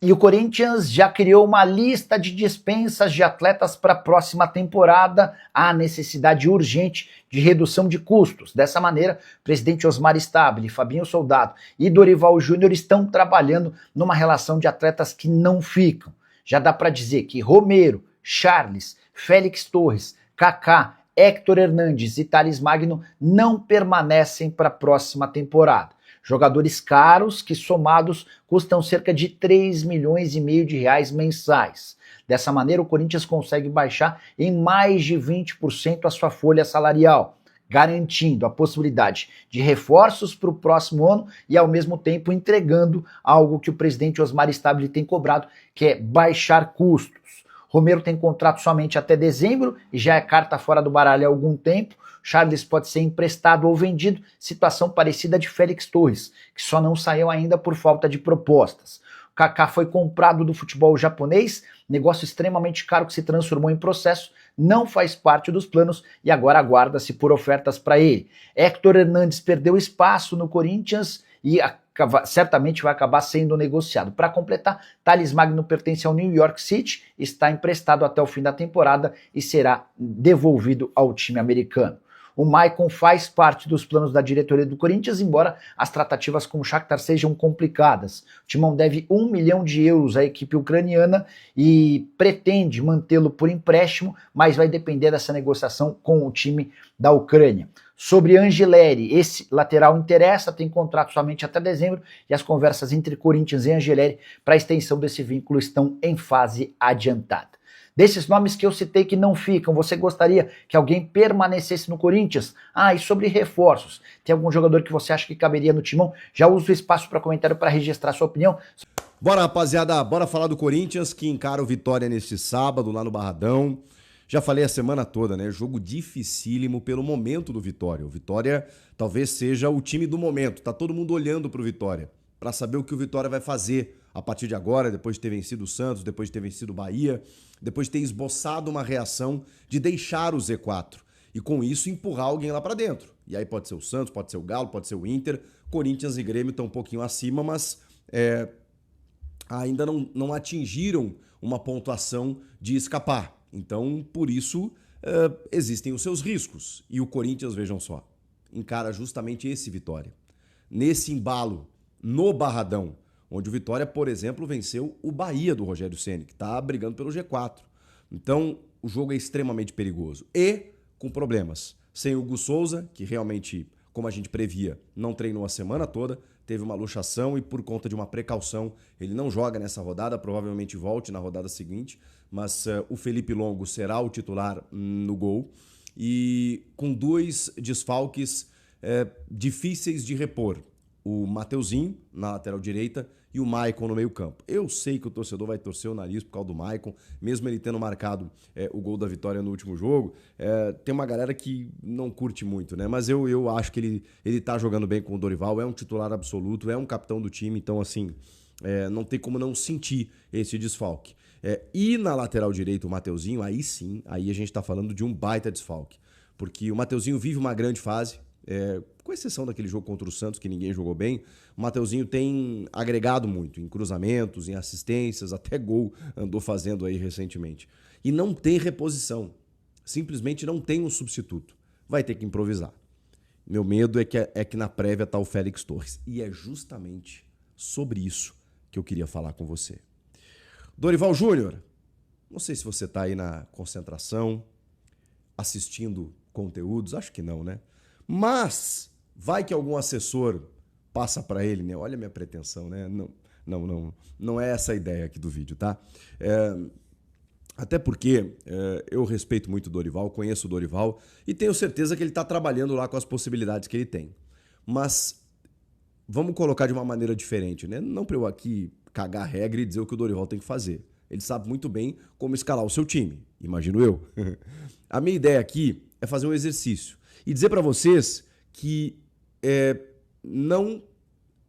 E o Corinthians já criou uma lista de dispensas de atletas para a próxima temporada. Há necessidade urgente de redução de custos. Dessa maneira, o presidente Osmar Stabile, Fabinho Soldado e Dorival Júnior estão trabalhando numa relação de atletas que não ficam. Já dá para dizer que Romero, Charles, Félix Torres, Kaká, Héctor Hernandes e Thales Magno não permanecem para a próxima temporada. Jogadores caros que somados custam cerca de 3,5 milhões de reais mensais. Dessa maneira, o Corinthians consegue baixar em mais de 20% a sua folha salarial, garantindo a possibilidade de reforços para o próximo ano e, ao mesmo tempo, entregando algo que o presidente Osmar Stabile tem cobrado, que é baixar custos. Romero tem contrato somente até dezembro e já é carta fora do baralho há algum tempo. Charles pode ser emprestado ou vendido, situação parecida de Félix Torres, que só não saiu ainda por falta de propostas. O Kaká foi comprado do futebol japonês, negócio extremamente caro que se transformou em processo, não faz parte dos planos e agora aguarda-se por ofertas para ele. Héctor Hernandes perdeu espaço no Corinthians e certamente vai acabar sendo negociado. Para completar, Thales Magno pertence ao New York City, está emprestado até o fim da temporada e será devolvido ao time americano. O Maicon faz parte dos planos da diretoria do Corinthians, embora as tratativas com o Shakhtar sejam complicadas. O Timão deve 1 milhão de euros à equipe ucraniana e pretende mantê-lo por empréstimo, mas vai depender dessa negociação com o time da Ucrânia. Sobre Angeleri, esse lateral interessa, tem contrato somente até dezembro e as conversas entre Corinthians e Angeleri para a extensão desse vínculo estão em fase adiantada. Desses nomes que eu citei que não ficam, você gostaria que alguém permanecesse no Corinthians? E sobre reforços, tem algum jogador que você acha que caberia no Timão? Já uso o espaço para comentário para registrar sua opinião. Bora, rapaziada, bora falar do Corinthians, que encara o Vitória neste sábado, lá no Barradão. Já falei a semana toda, né? Jogo dificílimo pelo momento do Vitória. O Vitória talvez seja o time do momento. Tá todo mundo olhando pro Vitória para saber o que o Vitória vai fazer a partir de agora, depois de ter vencido o Santos, depois de ter vencido o Bahia, depois de ter esboçado uma reação de deixar o Z4 e com isso empurrar alguém lá para dentro. E aí pode ser o Santos, pode ser o Galo, pode ser o Inter. Corinthians e Grêmio estão um pouquinho acima, mas ainda não atingiram uma pontuação de escapar. Então, por isso, existem os seus riscos. E o Corinthians, vejam só, encara justamente esse Vitória. Nesse embalo, no Barradão, onde o Vitória, por exemplo, venceu o Bahia do Rogério Ceni, que está brigando pelo G4. Então, o jogo é extremamente perigoso. E com problemas. Sem o Hugo Souza, que realmente, como a gente previa, não treinou a semana toda, teve uma luxação e por conta de uma precaução, ele não joga nessa rodada, provavelmente volte na rodada seguinte, mas o Felipe Longo será o titular no gol. E com dois desfalques difíceis de repor. O Mateuzinho na lateral direita e o Maicon no meio campo. Eu sei que o torcedor vai torcer o nariz por causa do Maicon, mesmo ele tendo marcado o gol da vitória no último jogo. Tem uma galera que não curte muito, né? Mas eu acho que ele tá jogando bem com o Dorival, é um titular absoluto, é um capitão do time, então assim, não tem como não sentir esse desfalque. E na lateral direita o Mateuzinho, aí sim, aí a gente tá falando de um baita desfalque, porque o Mateuzinho vive uma grande fase, com exceção daquele jogo contra o Santos, que ninguém jogou bem, o Mateuzinho tem agregado muito em cruzamentos, em assistências, até gol andou fazendo aí recentemente. E não tem reposição, simplesmente não tem um substituto. Vai ter que improvisar. Meu medo é que na prévia tá o Félix Torres. E é justamente sobre isso que eu queria falar com você. Dorival Júnior, não sei se você tá aí na concentração, assistindo conteúdos, acho que não, né? Mas vai que algum assessor passa para ele, né? Olha a minha pretensão, né? Não é essa a ideia aqui do vídeo, tá? Até porque eu respeito muito o Dorival, conheço o Dorival e tenho certeza que ele está trabalhando lá com as possibilidades que ele tem. Mas vamos colocar de uma maneira diferente, né? Não para eu aqui cagar a regra e dizer o que o Dorival tem que fazer. Ele sabe muito bem como escalar o seu time, imagino eu. A minha ideia aqui é fazer um exercício e dizer para vocês que não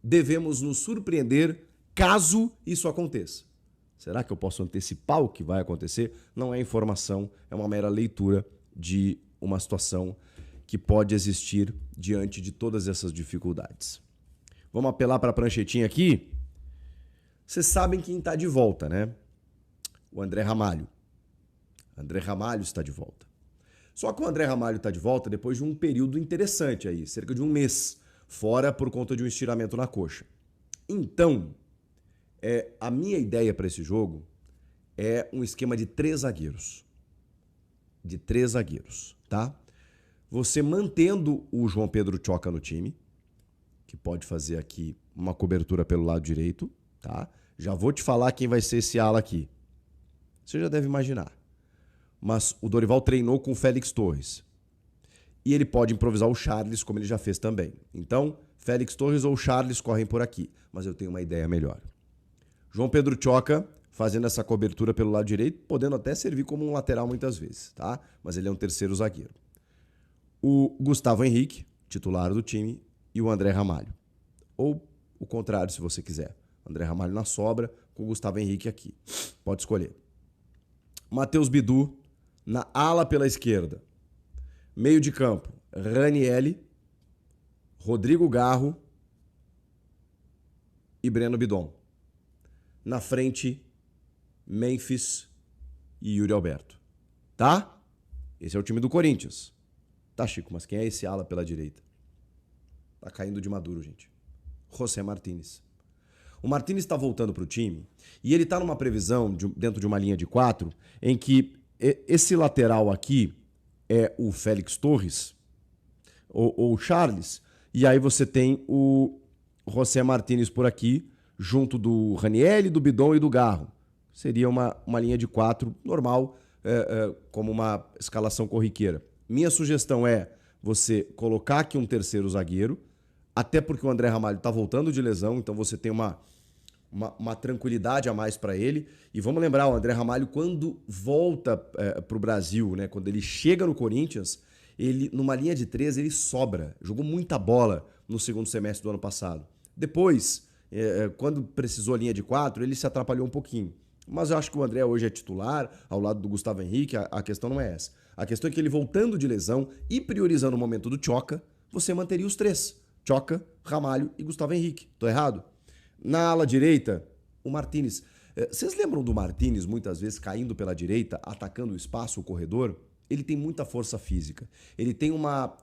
devemos nos surpreender caso isso aconteça. Será que eu posso antecipar o que vai acontecer? Não é informação, é uma mera leitura de uma situação que pode existir diante de todas essas dificuldades. Vamos apelar para a pranchetinha aqui? Vocês sabem quem está de volta, né? O André Ramalho. André Ramalho está de volta. Só que o André Ramalho está de volta depois de um período interessante aí, cerca de um mês, fora por conta de um estiramento na coxa. Então, a minha ideia para esse jogo é um esquema de 3 zagueiros. De 3 zagueiros, tá? Você mantendo o João Pedro Tchoca no time, que pode fazer aqui uma cobertura pelo lado direito, tá? Já vou te falar quem vai ser esse ala aqui. Você já deve imaginar. Mas o Dorival treinou com o Félix Torres. E ele pode improvisar o Charles, como ele já fez também. Então, Félix Torres ou Charles correm por aqui. Mas eu tenho uma ideia melhor. João Pedro Tchoca fazendo essa cobertura pelo lado direito, podendo até servir como um lateral muitas vezes, tá? Mas ele é um terceiro zagueiro. O Gustavo Henrique, titular do time, e o André Ramalho. Ou o contrário, se você quiser. André Ramalho na sobra, com o Gustavo Henrique aqui. Pode escolher. Matheus Bidu na ala pela esquerda. Meio de campo, Ranielli, Rodrigo Garro e Breno Bidon. Na frente, Memphis e Yuri Alberto. Tá? Esse é o time do Corinthians. Tá, Chico, mas quem é esse ala pela direita? Tá caindo de maduro, gente. José Martínez. O Martínez está voltando para o time e ele está numa previsão dentro de uma linha de 4 em que esse lateral aqui é o Félix Torres ou o Charles, e aí você tem o José Martínez por aqui junto do Ranielli, do Bidon e do Garro. Seria uma linha de 4 normal, como uma escalação corriqueira. Minha sugestão é você colocar aqui um terceiro zagueiro, até porque o André Ramalho está voltando de lesão, então você tem uma tranquilidade a mais para ele. E vamos lembrar, o André Ramalho, quando volta para o Brasil, né, quando ele chega no Corinthians, ele numa linha de 3 ele sobra. Jogou muita bola no segundo semestre do ano passado. Depois, quando precisou a linha de 4, ele se atrapalhou um pouquinho. Mas eu acho que o André hoje é titular, ao lado do Gustavo Henrique, a questão não é essa. A questão é que ele voltando de lesão e priorizando o momento do Tchoca, você manteria os 3. Tchoca, Ramalho e Gustavo Henrique. Tô errado? Na ala direita, o Martínez. Vocês lembram do Martínez muitas vezes caindo pela direita, atacando o espaço, o corredor? Ele tem muita força física. Ele tem uma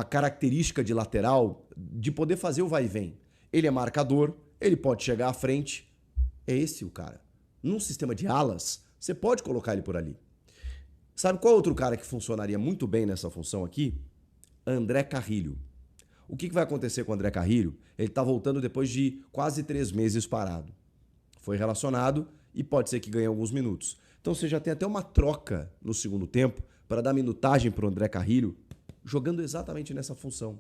característica de lateral de poder fazer o vai e vem. Ele é marcador, ele pode chegar à frente. É esse o cara. Num sistema de alas, você pode colocar ele por ali. Sabe qual outro cara que funcionaria muito bem nessa função aqui? André Carrilho. O que vai acontecer com o André Carrilho? Ele está voltando depois de quase 3 meses parado. Foi relacionado e pode ser que ganhe alguns minutos. Então você já tem até uma troca no segundo tempo para dar minutagem para o André Carrilho, jogando exatamente nessa função.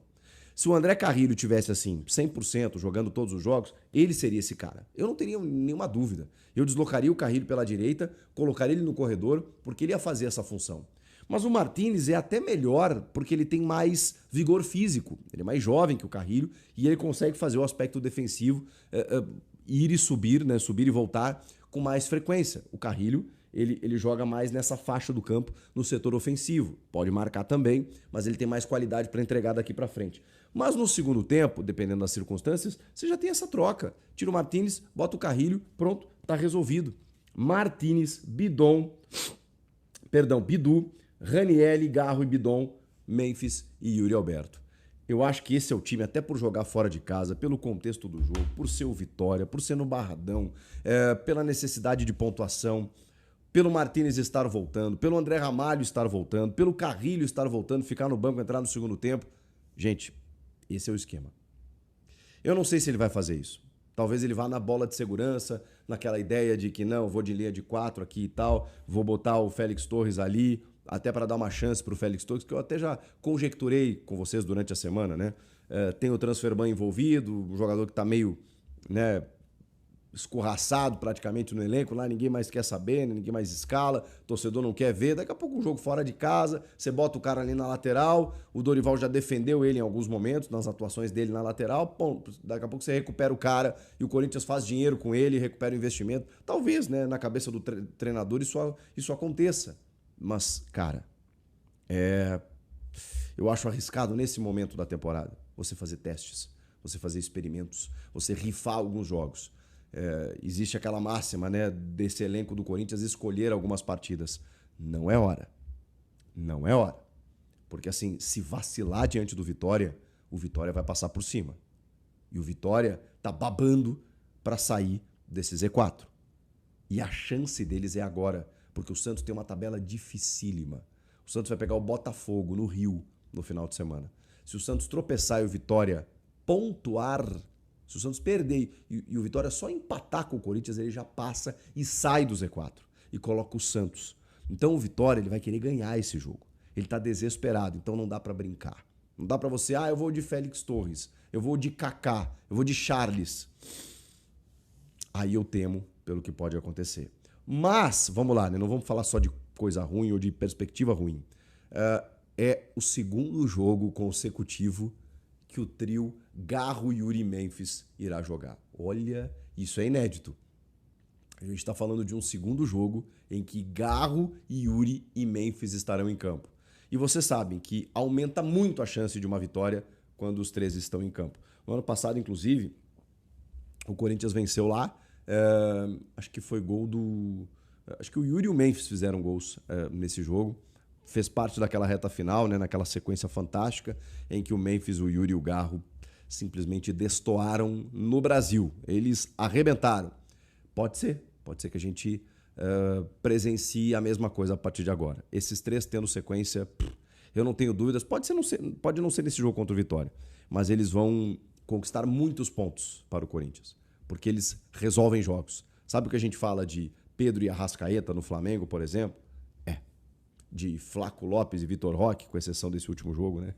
Se o André Carrilho tivesse assim, 100%, jogando todos os jogos, ele seria esse cara. Eu não teria nenhuma dúvida. Eu deslocaria o Carrilho pela direita, colocaria ele no corredor, porque ele ia fazer essa função. Mas o Martínez é até melhor porque ele tem mais vigor físico. Ele é mais jovem que o Carrilho e ele consegue fazer o aspecto defensivo, ir e subir, né? Subir e voltar com mais frequência. O Carrilho, ele joga mais nessa faixa do campo, no setor ofensivo. Pode marcar também, mas ele tem mais qualidade para entregar daqui para frente. Mas no segundo tempo, dependendo das circunstâncias, você já tem essa troca. Tira o Martínez, bota o Carrilho, pronto, tá resolvido. Martínez, Bidu, Ranielli, Garro e Bidon, Memphis e Yuri Alberto. Eu acho que esse é o time, até por jogar fora de casa, pelo contexto do jogo, por ser o Vitória, por ser no Barradão, pela necessidade de pontuação, pelo Martínez estar voltando, pelo André Ramalho estar voltando, pelo Carrilho estar voltando, ficar no banco, entrar no segundo tempo. Gente, esse é o esquema. Eu não sei se ele vai fazer isso. Talvez ele vá na bola de segurança, naquela ideia de que não, vou de linha de 4 aqui e tal, vou botar o Félix Torres ali, até para dar uma chance para o Félix Torres, que eu até já conjecturei com vocês durante a semana, né? Tem o transferban envolvido, um jogador que está meio, né, escorraçado praticamente no elenco, lá ninguém mais quer saber, ninguém mais escala, torcedor não quer ver, daqui a pouco um jogo fora de casa, você bota o cara ali na lateral, o Dorival já defendeu ele em alguns momentos, nas atuações dele na lateral, pô, daqui a pouco você recupera o cara e o Corinthians faz dinheiro com ele, recupera o investimento, talvez, né, na cabeça do treinador isso aconteça, mas, cara, eu acho arriscado nesse momento da temporada você fazer testes, você fazer experimentos, você rifar alguns jogos. existe aquela máxima, né, desse elenco do Corinthians escolher algumas partidas. Não é hora. Não é hora. Porque assim, se vacilar diante do Vitória, o Vitória vai passar por cima. E o Vitória tá babando para sair desse Z4. E a chance deles é agora, porque o Santos tem uma tabela dificílima. O Santos vai pegar o Botafogo no Rio no final de semana. Se o Santos tropeçar e o Vitória pontuar, se o Santos perder e o Vitória só empatar com o Corinthians, ele já passa e sai do Z4 e coloca o Santos. Então o Vitória ele vai querer ganhar esse jogo. Ele tá desesperado, então não dá para brincar. Não dá para você, eu vou de Félix Torres, eu vou de Kaká, eu vou de Charles. Aí eu temo pelo que pode acontecer. Mas, vamos lá, né? Não vamos falar só de coisa ruim ou de perspectiva ruim. É o segundo jogo consecutivo que o trio Garro, Yuri e Memphis irá jogar. Olha, isso é inédito. A gente está falando de um segundo jogo em que Garro, Yuri e Memphis estarão em campo. E vocês sabem que aumenta muito a chance de uma vitória quando os três estão em campo. No ano passado, inclusive, o Corinthians venceu lá. Acho que foi gol do... Acho que o Yuri e o Memphis fizeram gols nesse jogo. Fez parte daquela reta final, né, naquela sequência fantástica em que o Memphis, o Yuri e o Garro simplesmente destoaram no Brasil. Eles arrebentaram. Pode ser que a gente presencie a mesma coisa a partir de agora. Esses três tendo sequência, eu não tenho dúvidas. Pode não ser nesse jogo contra o Vitória, mas eles vão conquistar muitos pontos para o Corinthians, porque eles resolvem jogos. Sabe o que a gente fala de Pedro e Arrascaeta no Flamengo, por exemplo? De Flaco Lopes e Vitor Roque, com exceção desse último jogo, né?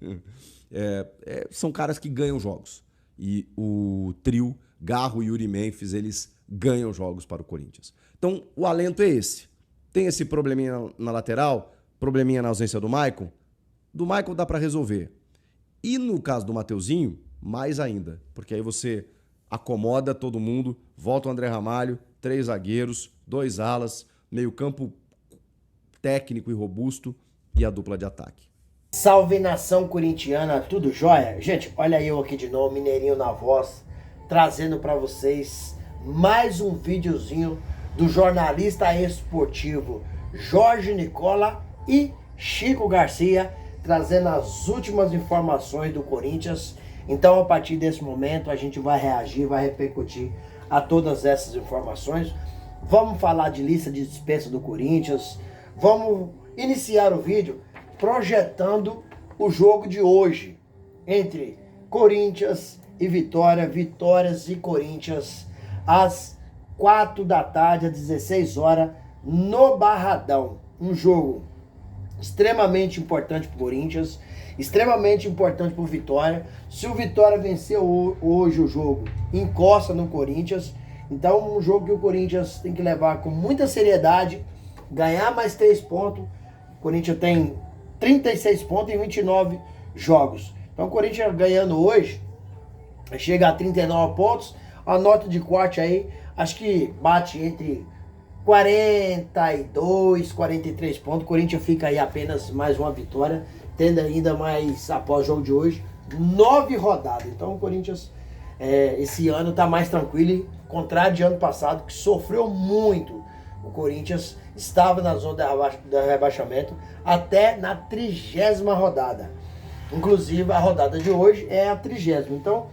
São caras que ganham jogos. E o trio Garro, Yuri e Memphis, eles ganham jogos para o Corinthians. Então, o alento é esse. Tem esse probleminha na lateral, probleminha na ausência do Maicon. Do Maicon dá para resolver. E no caso do Mateuzinho, mais ainda. Porque aí você acomoda todo mundo, volta o André Ramalho, 3 zagueiros, 2 alas, meio campo técnico e robusto e a dupla de ataque. Salve nação corintiana, tudo jóia? Gente, olha eu aqui de novo, Mineirinho na voz, trazendo para vocês mais um videozinho do jornalista esportivo Jorge Nicola e Chico Garcia, trazendo as últimas informações do Corinthians. Então, a partir desse momento, a gente vai reagir, vai repercutir a todas essas informações. Vamos falar de lista de dispensa do Corinthians. Vamos iniciar o vídeo projetando o jogo de hoje entre Corinthians e Vitória, Vitórias e Corinthians, às 4 da tarde, às 16 horas, no Barradão. Um jogo extremamente importante para o Corinthians, extremamente importante para o Vitória. Se o Vitória vencer hoje o jogo, encosta no Corinthians. Então, um jogo que o Corinthians tem que levar com muita seriedade, ganhar mais 3 pontos. O Corinthians tem 36 pontos em 29 jogos. Então o Corinthians ganhando hoje, chega a 39 pontos. A nota de corte aí, acho que bate entre 42, 43 pontos. O Corinthians fica aí apenas mais uma vitória, tendo ainda mais, após o jogo de hoje, 9 rodadas. Então o Corinthians esse ano está mais tranquilo, contrário de ano passado, que sofreu muito. O Corinthians estava na zona do rebaixamento até na 30ª rodada. Inclusive, a rodada de hoje é a 30ª. Então,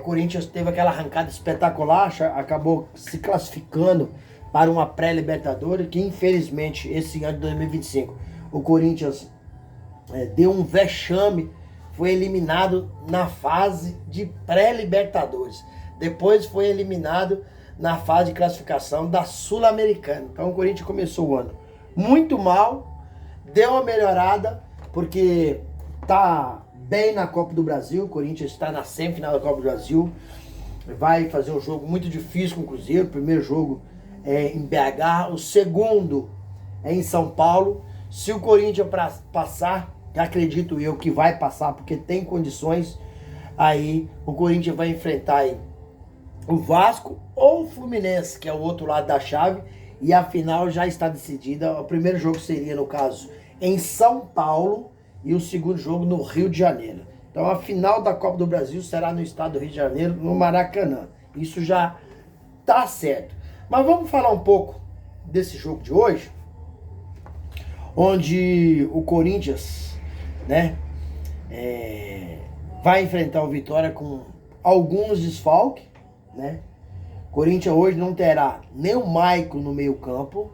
Corinthians teve aquela arrancada espetacular, acabou se classificando para uma pré-Libertadores, que infelizmente, esse ano de 2025, o Corinthians deu um vexame, foi eliminado na fase de pré-Libertadores. Depois foi eliminado na fase de classificação da Sul-Americana. Então o Corinthians começou o ano muito mal, deu uma melhorada, porque tá bem na Copa do Brasil. O Corinthians está na semifinal da Copa do Brasil, vai fazer um jogo muito difícil com o Cruzeiro. O primeiro jogo é em BH, o segundo é em São Paulo. Se o Corinthians passar, acredito eu que vai passar, porque tem condições, aí o Corinthians vai enfrentar aí o Vasco ou o Fluminense, que é o outro lado da chave, e a final já está decidida. O primeiro jogo seria, no caso, em São Paulo, e o segundo jogo no Rio de Janeiro. Então a final da Copa do Brasil será no estado do Rio de Janeiro, no Maracanã. Isso já tá certo. Mas vamos falar um pouco desse jogo de hoje, onde o Corinthians, né, vai enfrentar o Vitória com alguns desfalques, né? O Corinthians hoje não terá nem o Maicon no meio campo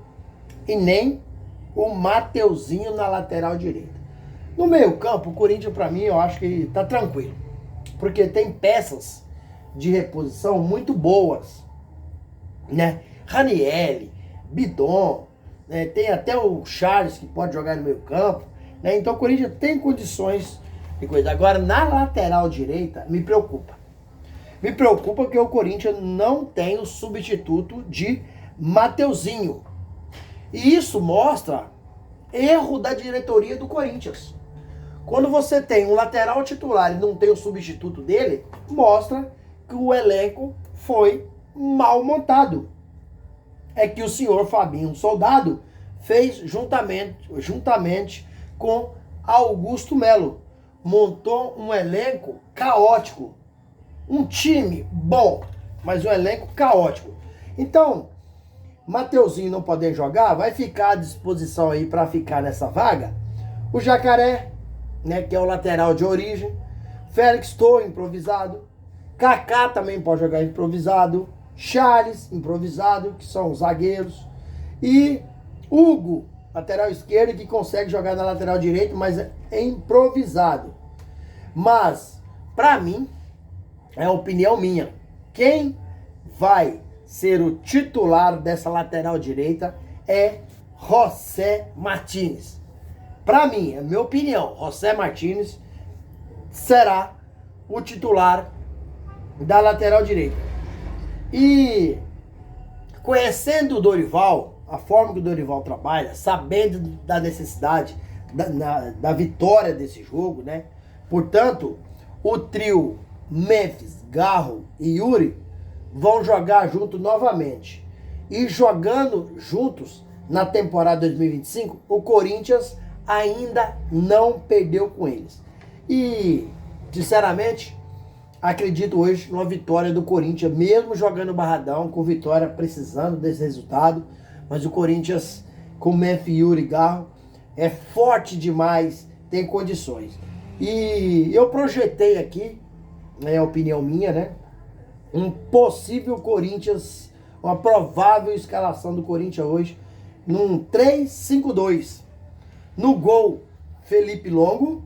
e nem o Mateuzinho na lateral direita. No meio campo, o Corinthians, para mim, eu acho que tá tranquilo, porque tem peças de reposição muito boas, né? Ranieri, Bidon, né? Tem até o Charles que pode jogar no meio campo, né? Então o Corinthians tem condições de coisa. Agora, na lateral direita, me preocupa. Me preocupa porque o Corinthians não tem o substituto de Mateuzinho. E isso mostra erro da diretoria do Corinthians. Quando você tem um lateral titular e não tem o substituto dele, mostra que o elenco foi mal montado. É que o senhor Fabinho Soldado fez juntamente com Augusto Melo. Montou um elenco caótico. Um time bom, mas um elenco caótico. Então, Mateuzinho não poder jogar, vai ficar à disposição aí para ficar nessa vaga o Jacaré, né, que é o lateral de origem. Félix Tô, improvisado. Kaká também pode jogar improvisado. Charles, improvisado, que são os zagueiros. E Hugo, lateral esquerdo, que consegue jogar na lateral direita, mas é improvisado. Mas, para mim, é a opinião minha, quem vai ser o titular dessa lateral direita é José Martínez. Para mim, é a minha opinião, José Martínez será o titular da lateral direita. E conhecendo o Dorival, a forma que o Dorival trabalha, sabendo da necessidade da vitória desse jogo, né? Portanto, o trio Memphis, Garro e Yuri vão jogar junto novamente. E jogando juntos na temporada 2025, o Corinthians ainda não perdeu com eles. E, sinceramente, acredito hoje numa vitória do Corinthians, mesmo jogando Barradão, com Vitória precisando desse resultado. Mas o Corinthians, com Memphis, Yuri e Garro, é forte demais, tem condições. E eu projetei aqui, é a opinião minha, né? Um possível Corinthians, uma provável escalação do Corinthians hoje, num 3-5-2. No gol, Felipe Longo.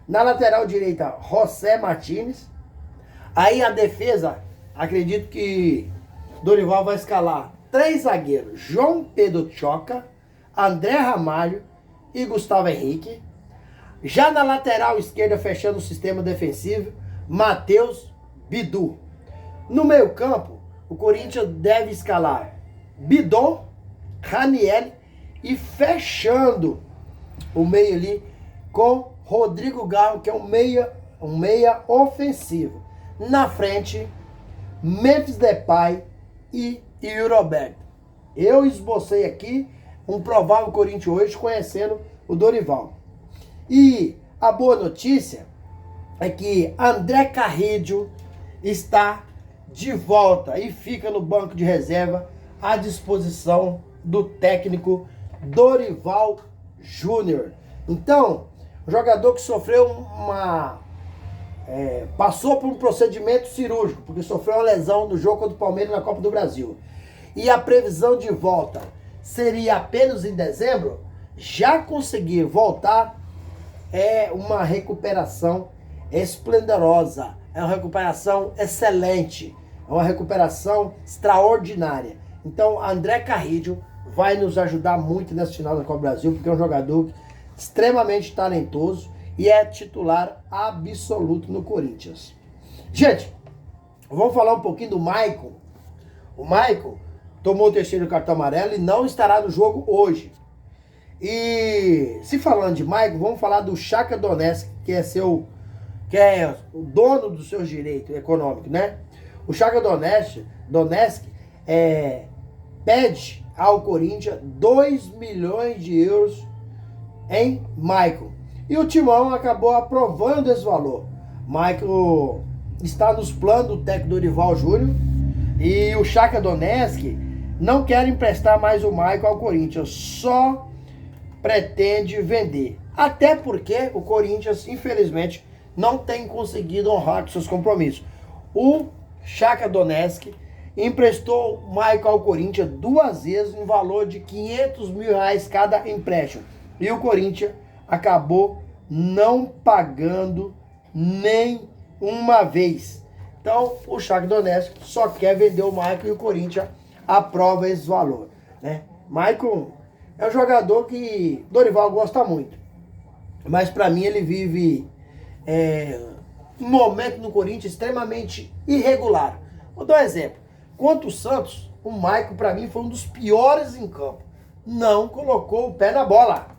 Na lateral direita, José Martínez. Aí a defesa, acredito que Dorival vai escalar 3 zagueiros: João Pedro Choca, André Ramalho e Gustavo Henrique. Já na lateral esquerda, fechando o sistema defensivo, Matheus Bidu. No meio campo, o Corinthians deve escalar Bidon, Ranieri e fechando o meio ali com Rodrigo Garro, que é um meia ofensivo. Na frente, Memphis Depay e Yuri Alberto. Eu esbocei aqui um provável Corinthians hoje conhecendo o Dorival. E a boa notícia é que André Carrillo está de volta e fica no banco de reserva à disposição do técnico Dorival Júnior. Então, o jogador que sofreu passou por um procedimento cirúrgico, porque sofreu uma lesão no jogo contra o Palmeiras na Copa do Brasil. E a previsão de volta seria apenas em dezembro. Já conseguir voltar é uma recuperação esplendorosa, é uma recuperação excelente, é uma recuperação extraordinária. Então, André Carrillo vai nos ajudar muito nessa final da Copa do Brasil, porque é um jogador extremamente talentoso e é titular absoluto no Corinthians. Gente, vamos falar um pouquinho do Maicon. O Maicon tomou o 3º cartão amarelo e não estará no jogo hoje. E se falando de Maicon, vamos falar do Shakhtar Donetsk, que é o dono dos seus direitos econômicos, né? O Shakhtar Donetsk pede ao Corinthians 2 milhões de euros em Maicon. E o Timão acabou aprovando esse valor. Maicon está nos planos do técnico Dorival Júnior, E o Shakhtar Donetsk não quer emprestar mais o Maicon ao Corinthians, só pretende vender. Até porque o Corinthians, infelizmente, não tem conseguido honrar com seus compromissos. O Shakhtar Donetsk emprestou o Maicon ao Corinthians 2 vezes no valor de R$500 mil cada empréstimo. E o Corinthians acabou não pagando nem uma vez. Então, o Shakhtar Donetsk só quer vender o Maicon e o Corinthians aprova esse valor, né? Maicon é um jogador que Dorival gosta muito, mas para mim ele vive um momento no Corinthians extremamente irregular. Vou dar um exemplo. Contra o Santos, o Maicon para mim foi um dos piores em campo. Não colocou o pé na bola.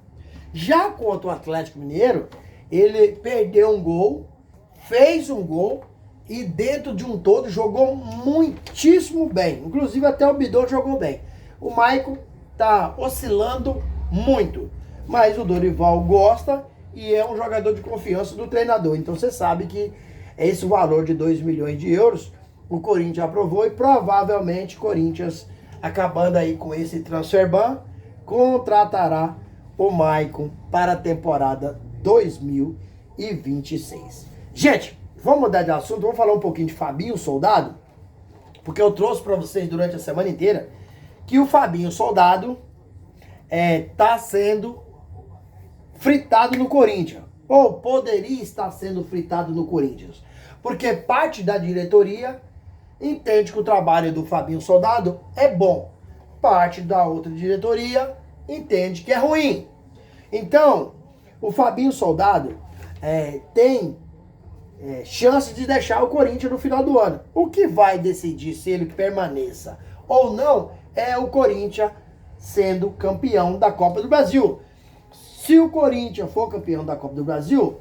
Já contra o Atlético Mineiro, ele perdeu um gol, fez um gol e dentro de um todo jogou muitíssimo bem. Inclusive até o Bidô jogou bem. O Maicon tá oscilando muito, mas o Dorival gosta e é um jogador de confiança do treinador. Então você sabe que esse valor de 2 milhões de euros o Corinthians aprovou e provavelmente o Corinthians, acabando aí com esse transfer ban, contratará o Maicon para a temporada 2026. Gente, vamos mudar de assunto, vamos falar um pouquinho de Fabinho Soldado, porque eu trouxe para vocês durante a semana inteira que o Fabinho Soldado tá sendo fritado no Corinthians, ou poderia estar sendo fritado no Corinthians, porque parte da diretoria entende que o trabalho do Fabinho Soldado é bom, parte da outra diretoria entende que é ruim. Então, o Fabinho Soldado tem chance de deixar o Corinthians no final do ano. O que vai decidir se ele permaneça ou não é o Corinthians sendo campeão da Copa do Brasil. Se o Corinthians for campeão da Copa do Brasil,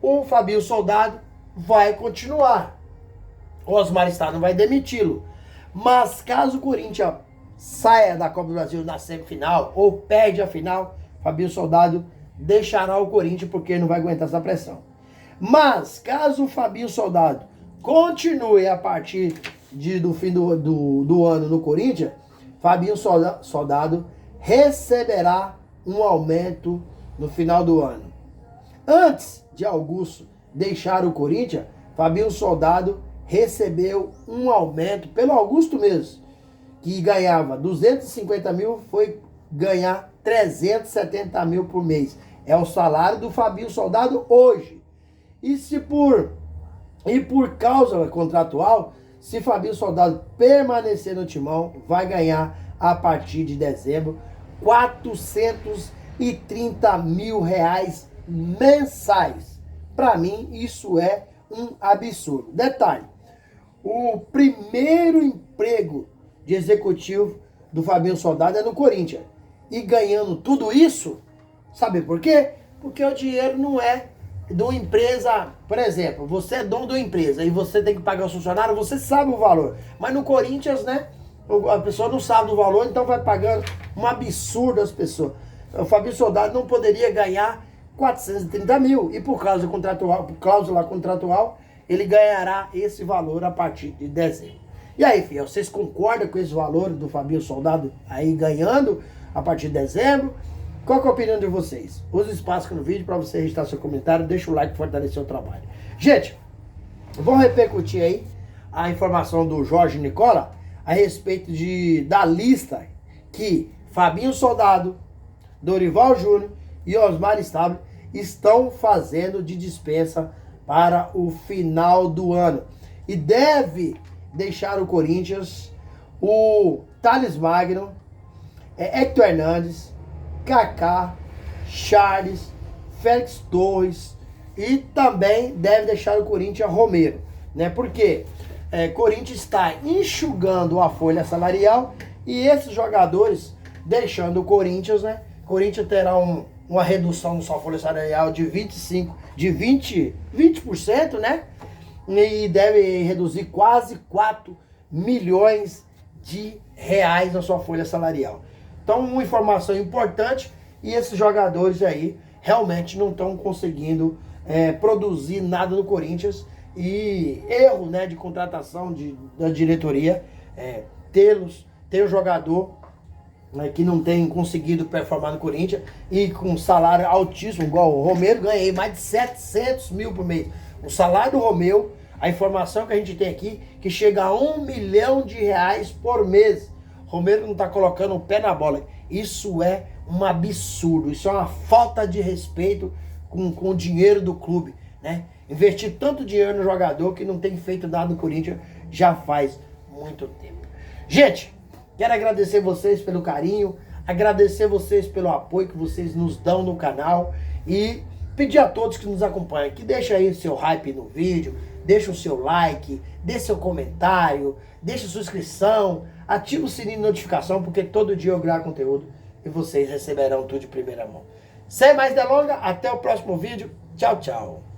o Fabinho Soldado vai continuar. O Osmar Stá não vai demiti-lo. Mas caso o Corinthians saia da Copa do Brasil na semifinal ou perde a final, Fabinho Soldado deixará o Corinthians porque não vai aguentar essa pressão. Mas caso o Fabinho Soldado continue a partir do fim do ano no Corinthians, Fabinho Soldado receberá um aumento no final do ano. Antes de Augusto deixar o Corinthians, Fabinho Soldado recebeu um aumento pelo Augusto mesmo, que ganhava 250 mil, foi ganhar 370 mil por mês. É o salário do Fabinho Soldado hoje. E por causa contratual, se Fabinho Soldado permanecer no Timão, vai ganhar a partir de dezembro 430 mil reais mensais. Para mim, isso é um absurdo. Detalhe, o primeiro emprego de executivo do Fabinho Soldado é no Corinthians. E ganhando tudo isso, sabe por quê? Porque o dinheiro não é de uma empresa. Por exemplo, você é dono de uma empresa e você tem que pagar o funcionário, você sabe o valor. Mas no Corinthians, né, a pessoa não sabe do valor, então vai pagando um absurdo às pessoas. O Fabinho Soldado não poderia ganhar 430 mil. E por causa cláusula contratual, ele ganhará esse valor a partir de dezembro. E aí, fiel, vocês concordam com esse valor do Fabinho Soldado aí ganhando a partir de dezembro? Qual que é a opinião de vocês? Use o espaço aqui no vídeo para você registrar seu comentário, deixa o like para fortalecer o trabalho. Gente, vamos repercutir aí a informação do Jorge Nicola a respeito da lista que Fabinho Soldado, Dorival Júnior e Osmar Stá estão fazendo de dispensa para o final do ano. E deve deixar o Corinthians o Thales Magno, Hector Hernandes, Kaká, Charles, Félix Torres e também deve deixar o Corinthians Romero, né? Porque Corinthians está enxugando a folha salarial e esses jogadores deixando o Corinthians, né? Corinthians terá uma redução na sua folha salarial de 20%, né? E deve reduzir quase 4 milhões de reais na sua folha salarial. Então, uma informação importante, e esses jogadores aí realmente não estão conseguindo produzir nada no Corinthians, e erro, né, de contratação da diretoria tê-los, ter um jogador, né, que não tem conseguido performar no Corinthians e com salário altíssimo, igual o Romero, ganhei mais de 700 mil por mês. O salário do Romero, a informação que a gente tem aqui, que chega a R$1 milhão por mês. Romero não está colocando o pé na bola. Isso é um absurdo, isso é uma falta de respeito com o dinheiro do clube, né? Investir tanto dinheiro no jogador que não tem feito nada no Corinthians já faz muito tempo. Gente, quero agradecer vocês pelo carinho, agradecer vocês pelo apoio que vocês nos dão no canal e pedir a todos que nos acompanham que deixa aí o seu hype no vídeo, deixa o seu like, deixa seu comentário, deixa sua inscrição, ativa o sininho de notificação, porque todo dia eu gravo conteúdo e vocês receberão tudo de primeira mão. Sem mais delongas, até o próximo vídeo. Tchau, tchau.